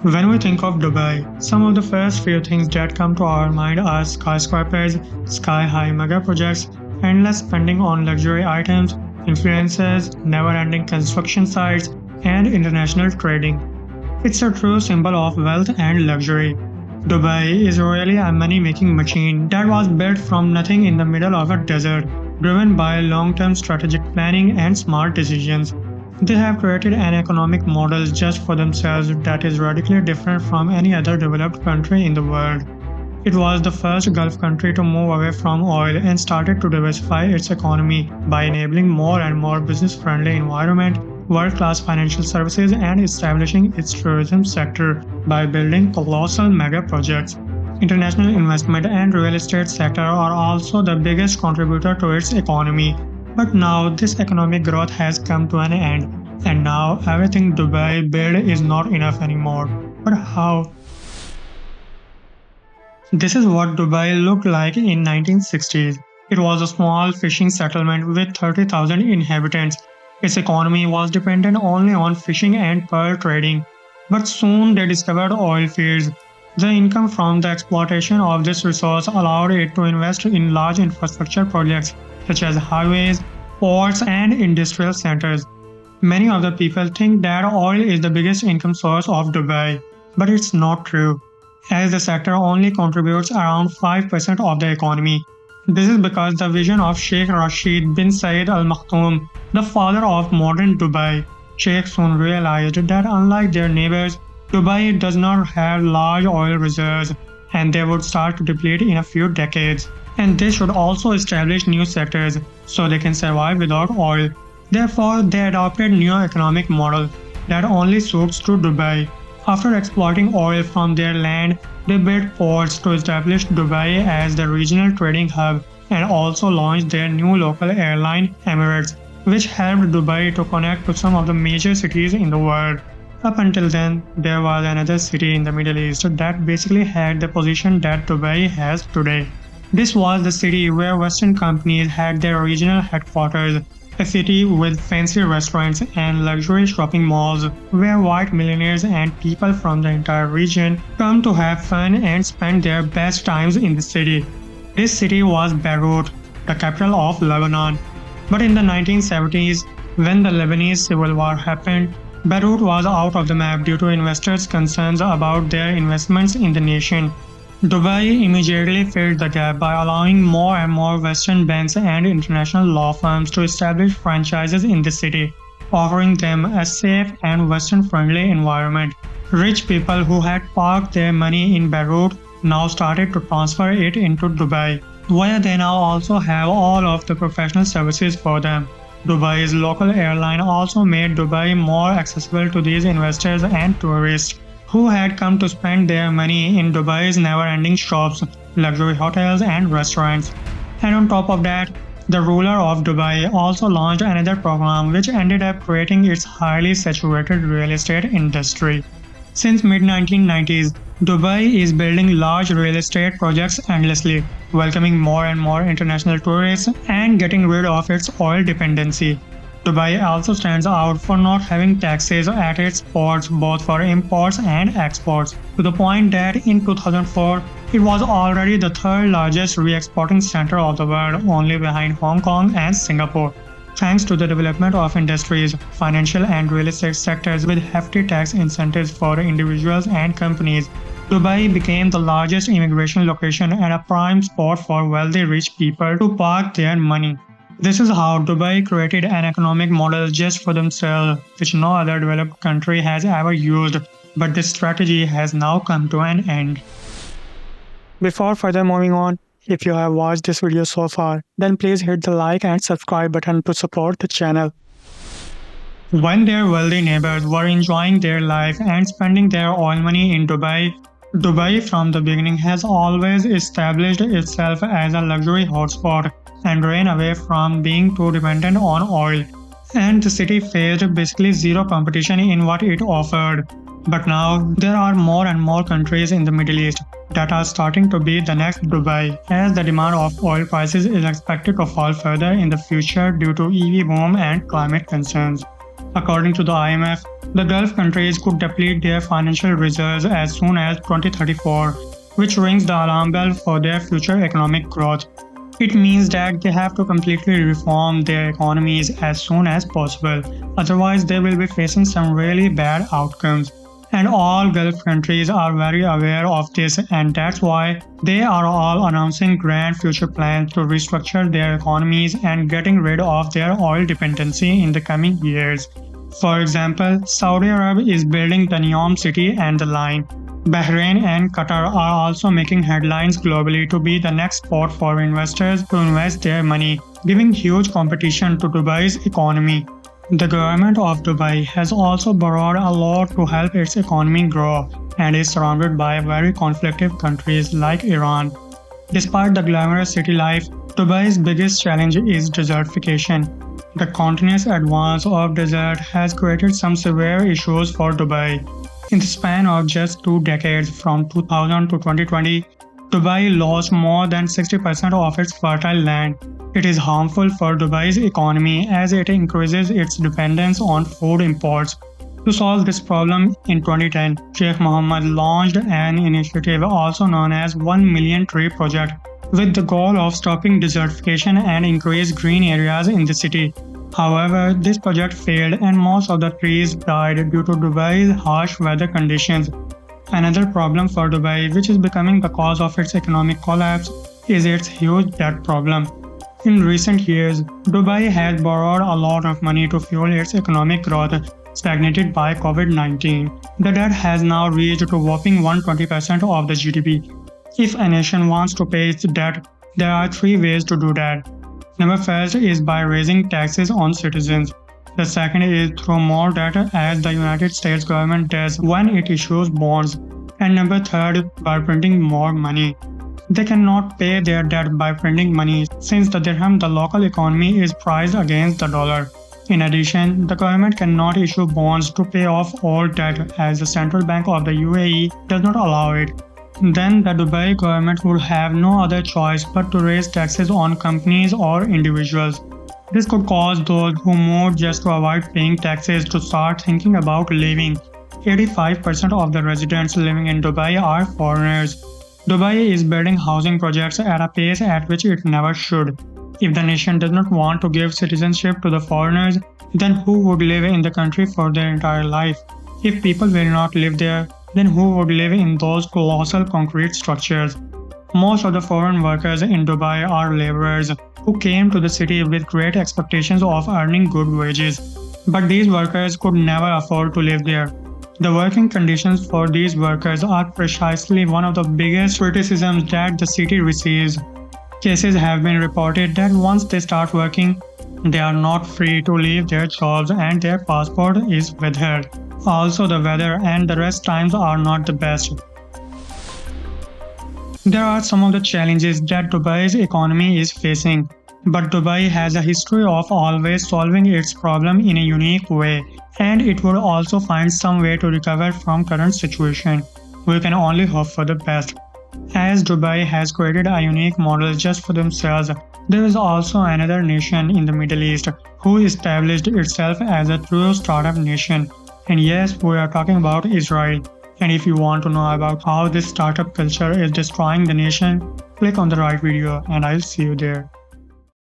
When we think of Dubai, some of the first few things that come to our mind are skyscrapers, sky-high mega projects, endless spending on luxury items, influencers, never-ending construction sites, and international trading. It's a true symbol of wealth and luxury. Dubai is really a money-making machine that was built from nothing in the middle of a desert, driven by long-term strategic planning and smart decisions. They have created an economic model just for themselves that is radically different from any other developed country in the world. It was the first Gulf country to move away from oil and started to diversify its economy by enabling more and more business-friendly environment, world-class financial services, and establishing its tourism sector by building colossal mega projects. International investment and real estate sector are also the biggest contributor to its economy. But now this economic growth has come to an end, and now everything Dubai built is not enough anymore. But how? This is what Dubai looked like in 1960s. It was a small fishing settlement with 30,000 inhabitants. Its economy was dependent only on fishing and pearl trading. But soon they discovered oil fields. The income from the exploitation of this resource allowed it to invest in large infrastructure projects such as highways, ports, and industrial centers. Many of the people think that oil is the biggest income source of Dubai, but it's not true, as the sector only contributes around 5% of the economy. This is because the vision of Sheikh Rashid bin Zayed Al Maktoum, the father of modern Dubai. Sheikh soon realized that unlike their neighbors, Dubai does not have large oil reserves, and they would start to deplete in a few decades. And they should also establish new sectors so they can survive without oil. Therefore, they adopted new economic model that only suits to Dubai. After exploiting oil from their land, they built ports to establish Dubai as the regional trading hub and also launched their new local airline Emirates, which helped Dubai to connect to some of the major cities in the world. Up until then, there was another city in the Middle East that basically had the position that Dubai has today. This was the city where Western companies had their regional headquarters, a city with fancy restaurants and luxury shopping malls where white millionaires and people from the entire region come to have fun and spend their best times in the city. This city was Beirut, the capital of Lebanon. But in the 1970s, when the Lebanese civil war happened, Beirut was out of the map due to investors' concerns about their investments in the nation. Dubai immediately filled the gap by allowing more and more Western banks and international law firms to establish franchises in the city, offering them a safe and Western-friendly environment. Rich people who had parked their money in Beirut now started to transfer it into Dubai, where they now also have all of the professional services for them. Dubai's local airline also made Dubai more accessible to these investors and tourists who had come to spend their money in Dubai's never-ending shops, luxury hotels, and restaurants. And on top of that, the ruler of Dubai also launched another program which ended up creating its highly saturated real estate industry. Since mid-1990s, Dubai is building large real estate projects endlessly, welcoming more and more international tourists and getting rid of its oil dependency. Dubai also stands out for not having taxes at its ports both for imports and exports, to the point that in 2004, it was already the third largest re-exporting center of the world, only behind Hong Kong and Singapore. Thanks to the development of industries, financial and real estate sectors with hefty tax incentives for individuals and companies, Dubai became the largest immigration location and a prime spot for wealthy rich people to park their money. This is how Dubai created an economic model just for themselves, which no other developed country has ever used, but this strategy has now come to an end. Before further moving on, if you have watched this video so far, then please hit the like and subscribe button to support the channel. When their wealthy neighbors were enjoying their life and spending their oil money in Dubai, Dubai from the beginning has always established itself as a luxury hotspot and ran away from being too dependent on oil. And the city faced basically zero competition in what it offered. But now, there are more and more countries in the Middle East that are starting to be the next Dubai, as the demand of oil prices is expected to fall further in the future due to EV boom and climate concerns. According to the IMF, The Gulf countries could deplete their financial reserves as soon as 2034, which rings the alarm bell for their future economic growth. It means that they have to completely reform their economies as soon as possible, otherwise, they will be facing some really bad outcomes. And all Gulf countries are very aware of this, and that's why they are all announcing grand future plans to restructure their economies and getting rid of their oil dependency in the coming years. For example, Saudi Arabia is building the Neom City and the Line. Bahrain and Qatar are also making headlines globally to be the next spot for investors to invest their money, giving huge competition to Dubai's economy. The government of Dubai has also borrowed a lot to help its economy grow and is surrounded by very conflictive countries like Iran. Despite the glamorous city life, Dubai's biggest challenge is desertification. The continuous advance of desert has created some severe issues for Dubai. In the span of just 2 decades from 2000 to 2020, Dubai lost more than 60% of its fertile land. It is harmful for Dubai's economy as it increases its dependence on food imports. To solve this problem, in 2010, Sheikh Mohammed launched an initiative also known as 1 Million Tree Project with the goal of stopping desertification and increase green areas in the city. However, this project failed and most of the trees died due to Dubai's harsh weather conditions. Another problem for Dubai, which is becoming the cause of its economic collapse, is its huge debt problem. In recent years, Dubai has borrowed a lot of money to fuel its economic growth, stagnated by COVID-19. The debt has now reached a whopping 120% of the GDP. If a nation wants to pay its debt, there are 3 ways to do that. Number first is by raising taxes on citizens. The second is through more debt as the United States government does when it issues bonds. And number third, by printing more money. They cannot pay their debt by printing money since the dirham, the local economy, is priced against the dollar. In addition, the government cannot issue bonds to pay off all debt as the Central Bank of the UAE does not allow it. Then the Dubai government would have no other choice but to raise taxes on companies or individuals. This could cause those who moved just to avoid paying taxes to start thinking about leaving. 85% of the residents living in Dubai are foreigners. Dubai is building housing projects at a pace at which it never should. If the nation does not want to give citizenship to the foreigners, then who would live in the country for their entire life? If people will not live there, then who would live in those colossal concrete structures? Most of the foreign workers in Dubai are laborers who came to the city with great expectations of earning good wages. But these workers could never afford to live there. The working conditions for these workers are precisely one of the biggest criticisms that the city receives. Cases have been reported that once they start working, they are not free to leave their jobs and their passport is withheld. Also, the weather and the rest times are not the best. There are some of the challenges that Dubai's economy is facing, but Dubai has a history of always solving its problem in a unique way, and it will also find some way to recover from current situation. We can only hope for the best. As Dubai has created a unique model just for themselves, there is also another nation in the Middle East who established itself as a true startup nation. And yes, we are talking about Israel. And if you want to know about how this startup culture is destroying the nation, click on the right video and I'll see you there.